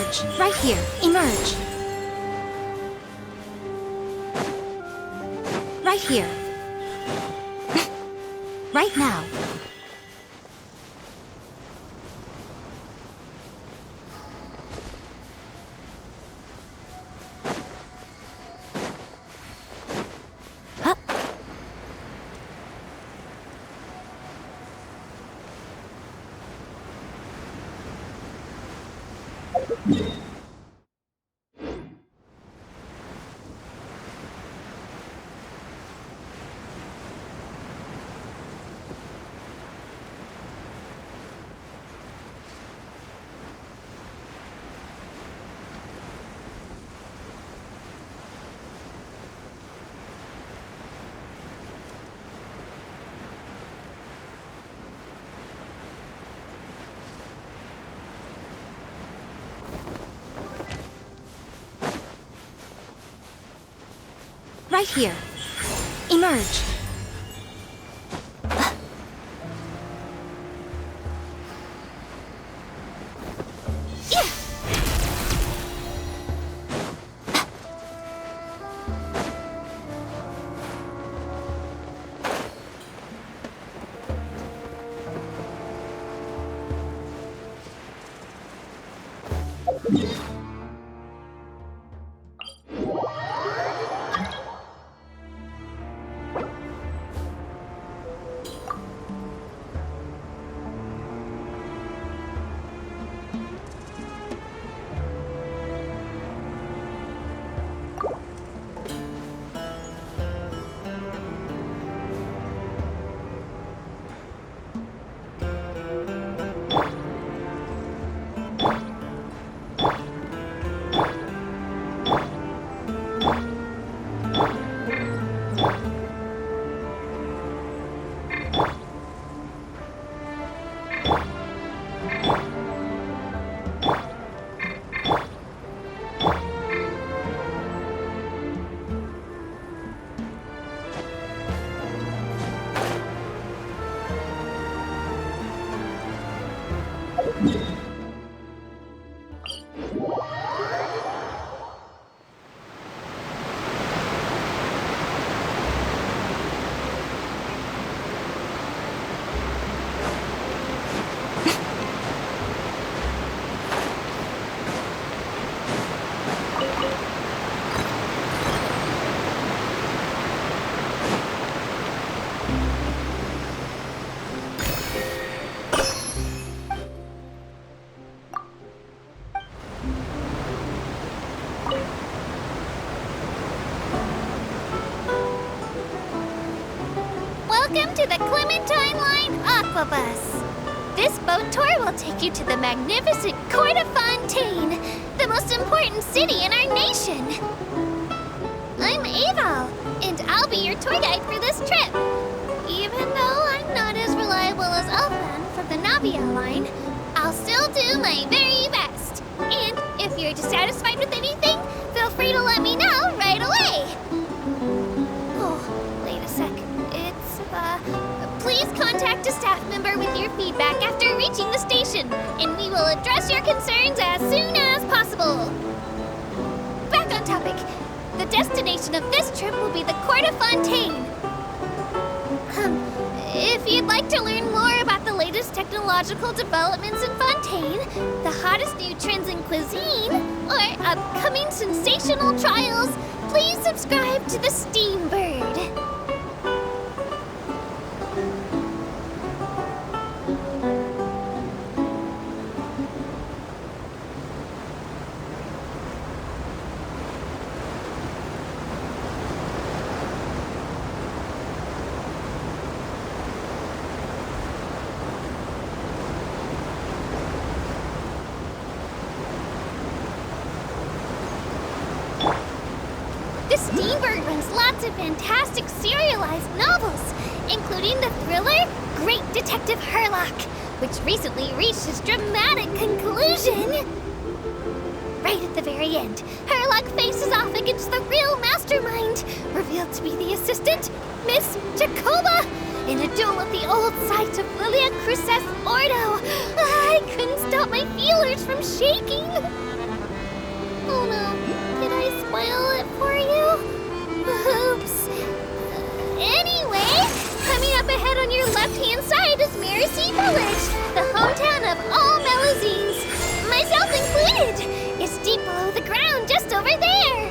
Emerge. Right here. Emerge. Right here. Right now. Huh? Right here. Emerge. Welcome to the Clementine Line Aquabus. This boat tour will take you to the magnificent Court of Fontaine, the most important city in our nation. I'm Aval, and I'll be your tour guide for this trip. Even though I'm not as reliable as Elfan from the Navia line, I'll still do my very best. And if you're dissatisfied with anything, feel free to let me know right away. Oh, wait a sec. Please contact a staff member with your feedback after reaching the station, and we will address your concerns as soon as possible. Back on topic. The destination of this trip will be the Court of Fontaine. If you'd like to learn more about the latest technological developments in Fontaine, the hottest new trends in cuisine, or upcoming sensational trials, please subscribe to the Steambird. The Steambird runs lots of fantastic serialized novels, including the thriller Great Detective Herlock, which recently reached its dramatic conclusion. Right at the very end, Herlock faces off against the real mastermind, revealed to be the assistant, Miss Jacoba, in a duel at the old site of Lilia Cruces Ordo. I couldn't stop my feelers from shaking. Oh no, did I spoil it for you? Oops. Anyway, coming up ahead on your left-hand side is Mercy Village, the hometown of all Melazines, myself included. It's deep below the ground, just over there.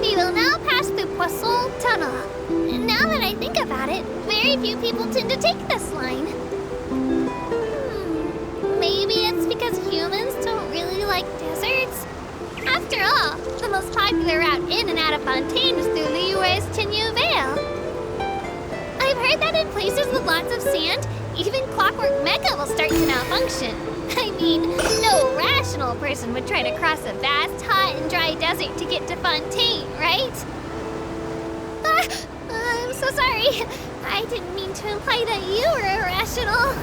We will now pass through Poisson Tunnel. Now that I think about it, very few people tend to take this line. Maybe it's because humans don't really like deserts? After all, the most popular route in and out of Fontaine is through Liyue's Tenue Vale. I've heard that in places with lots of sand, even Clockwork Mecha will start to malfunction. I mean, no rational person would try to cross a vast, hot, and dry desert to get to Fontaine, right? I'm so sorry. I didn't mean to imply that you were irrational.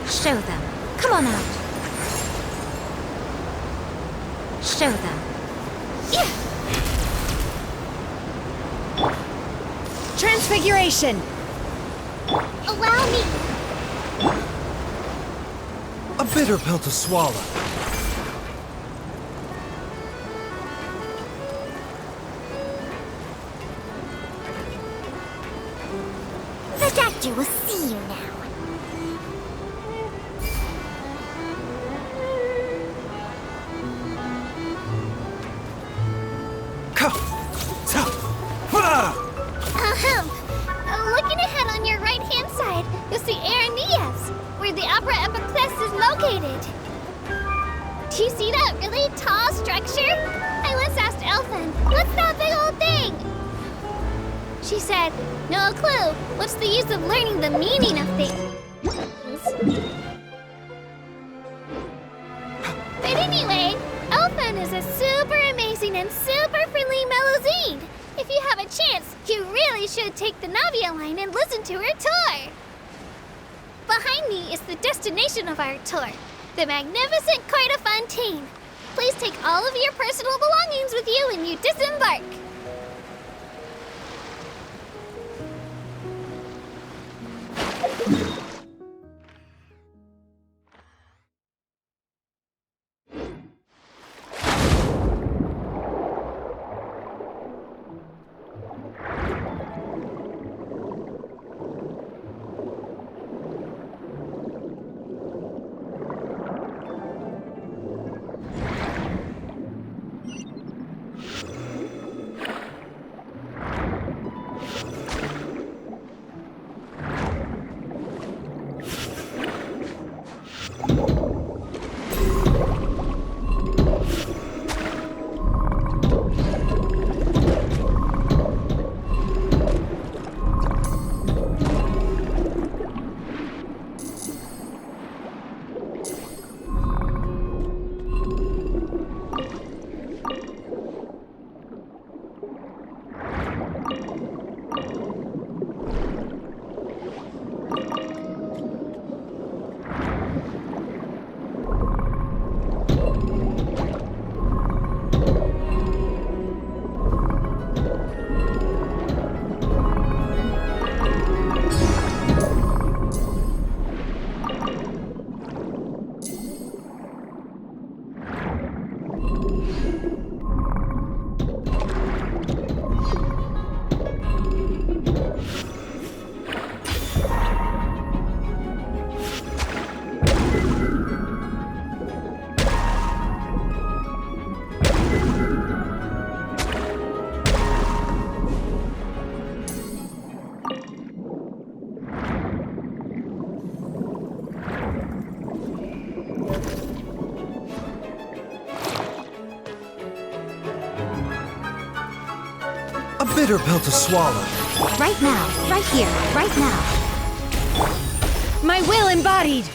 Show them. Come on out. Show them. Yeah. Transfiguration! Allow me. A bitter pill to swallow. The doctor will see you now. Looking ahead on your right-hand side, you'll see Aranias, where the Opera Epiclese is located. Do you see that really tall structure? I once asked Elfin, what's that big old thing? She said, no clue. What's the use of learning the meaning of things? But anyway, Elfin is a super amazing and super friendly Melazine. If you have a chance, you really should take the Navia line and listen to her tour. Behind me is the destination of our tour, the magnificent Court of Fontaine. Please take all of your personal belongings with you when you disembark. A bitter pill to swallow. Right now, right here, right now. My will embodied!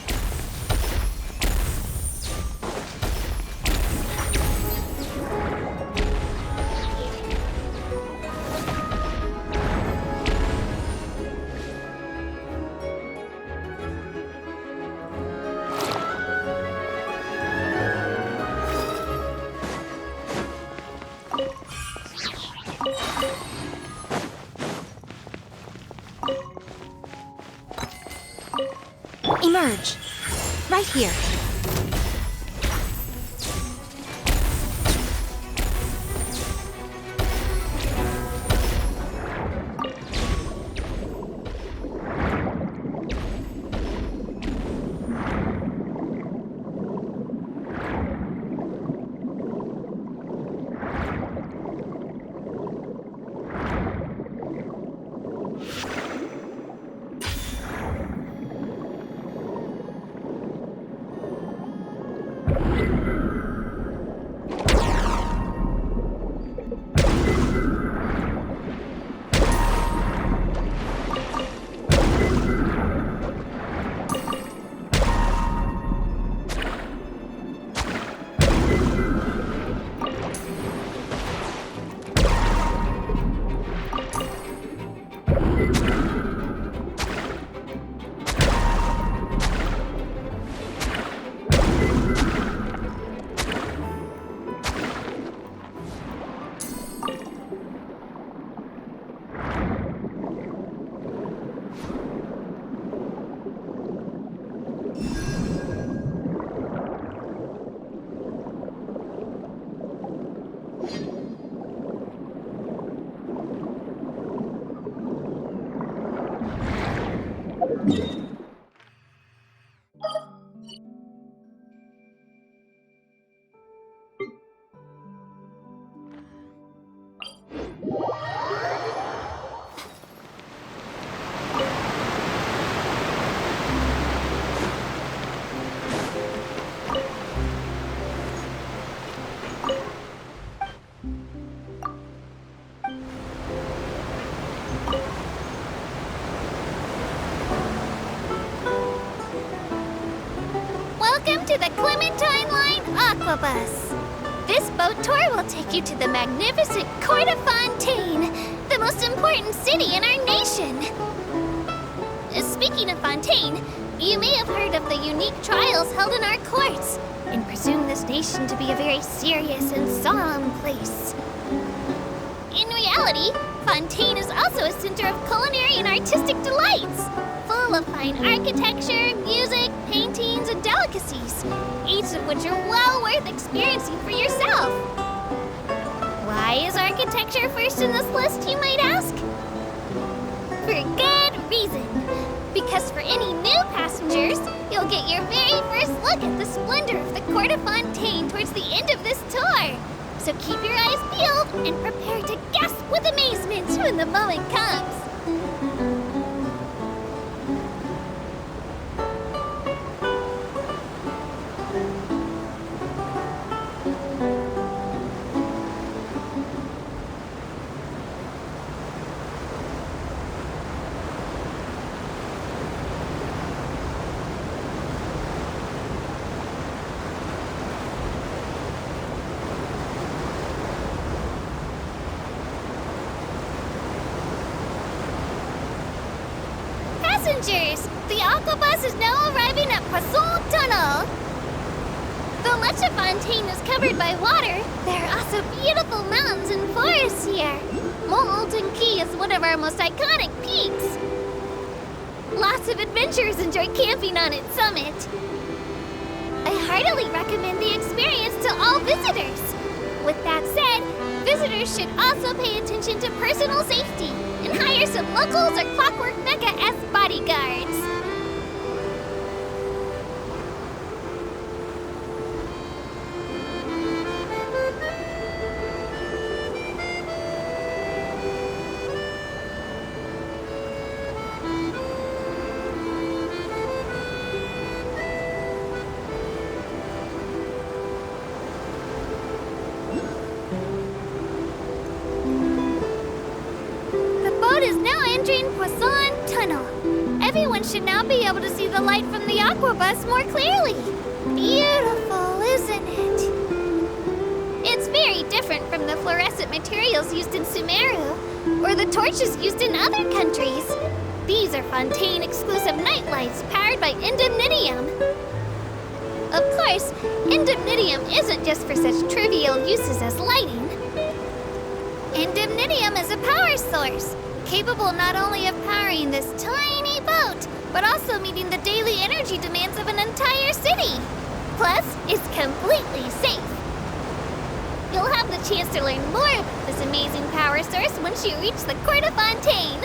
Emerge. Right here. Welcome to the Clementine Line Aqua Bus. This boat tour will take you to the magnificent Court of Fontaine, the most important city in our nation. Speaking of Fontaine, you may have heard of the unique trials held in our courts and presume this nation to be a very serious and solemn place. In reality, Fontaine is also a center of culinary and artistic delights, full of fine architecture, music, paintings, and delicacies, each of which are well worth experiencing for yourself. Why is architecture first in this list, you might ask? For good reason. Because for any new passengers, you'll get your very first look at the splendor of the Court of Fontaine towards the end of this tour. So keep your eyes peeled and prepare to gasp with amazement when the moment comes. Passengers, the Aqua Bus is now arriving at Poisson Tunnel. Though much of Fontaine is covered by water, there are also beautiful mountains and forests here. Molten Key is one of our most iconic peaks. Lots of adventurers enjoy camping on its summit. I heartily recommend the experience to all visitors. With that said, visitors should also pay attention to personal safety and hire some locals or Clockwork Mecha as bodyguards. Is now entering Poisson Tunnel. Everyone should now be able to see the light from the Aqua Bus more clearly. Beautiful, isn't it? It's very different from the fluorescent materials used in Sumeru or the torches used in other countries. These are Fontaine-exclusive nightlights powered by indemnitium. Of course, indemnitium isn't just for such trivial uses as lighting. Indemnitium is a power source. capable not only of powering this tiny boat, but also meeting the daily energy demands of an entire city. Plus, it's completely safe. You'll have the chance to learn more about this amazing power source once you reach the Court of Fontaine.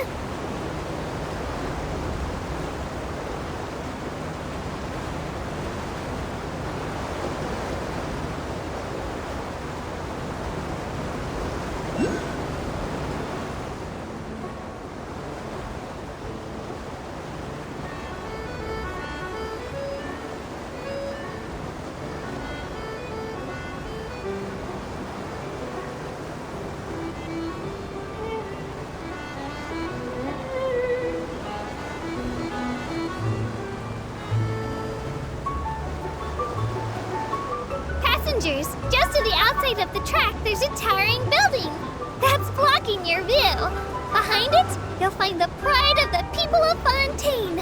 Just to the outside of the track, there's a towering building. That's blocking your view. Behind it, you'll find the pride of the people of Fontaine,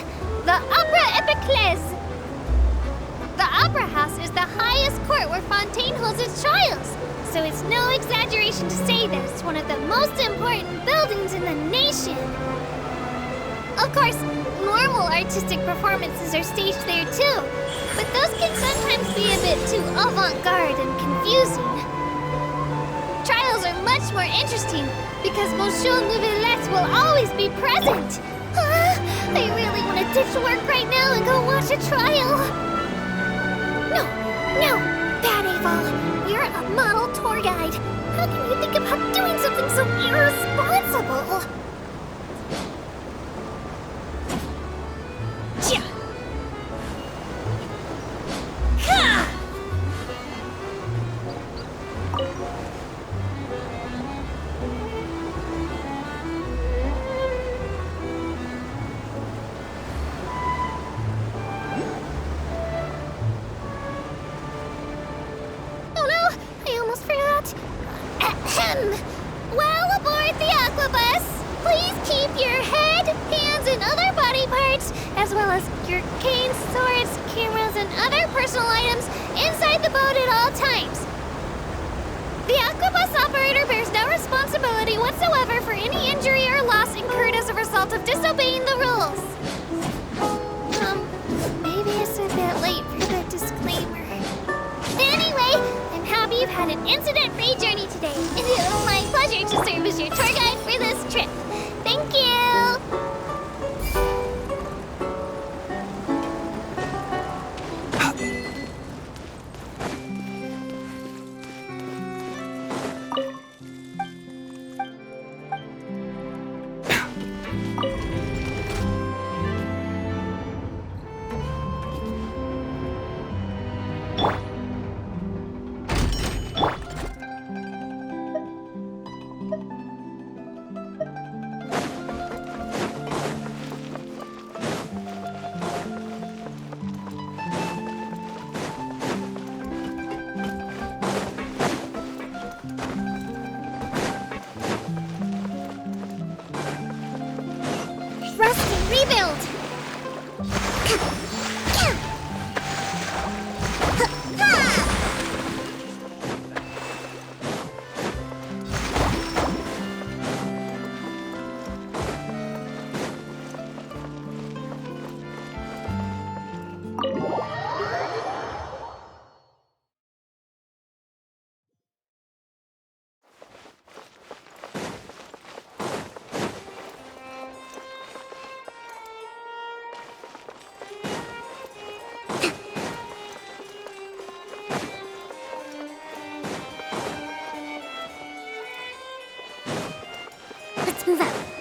the Opera Epiclese. The Opera House is the highest court where Fontaine holds its trials, so it's no exaggeration to say that it's one of the most important buildings in the nation. Of course, normal artistic performances are staged there too, but those can sometimes be a bit too avant-garde and confusing. Trials are much more interesting because Monsieur Neuvillette will always be present. I really want to ditch work right now and go watch a trial. No, bad Ava. You're a model tour guide. How can you think about doing something so irresponsible? Well, aboard the Aquabus, please keep your head, hands, and other body parts, as well as your canes, swords, cameras, and other personal items inside the boat at all times. The Aquabus operator bears no responsibility whatsoever for any injury or loss incurred as a result of disobeying the rules. Maybe it's a bit late for the disclaimer. Anyway, I'm happy you've had an incident-free journey today, and it was my pleasure to serve as your tour guide for this trip. Thank you! Rebuild! Let's move out.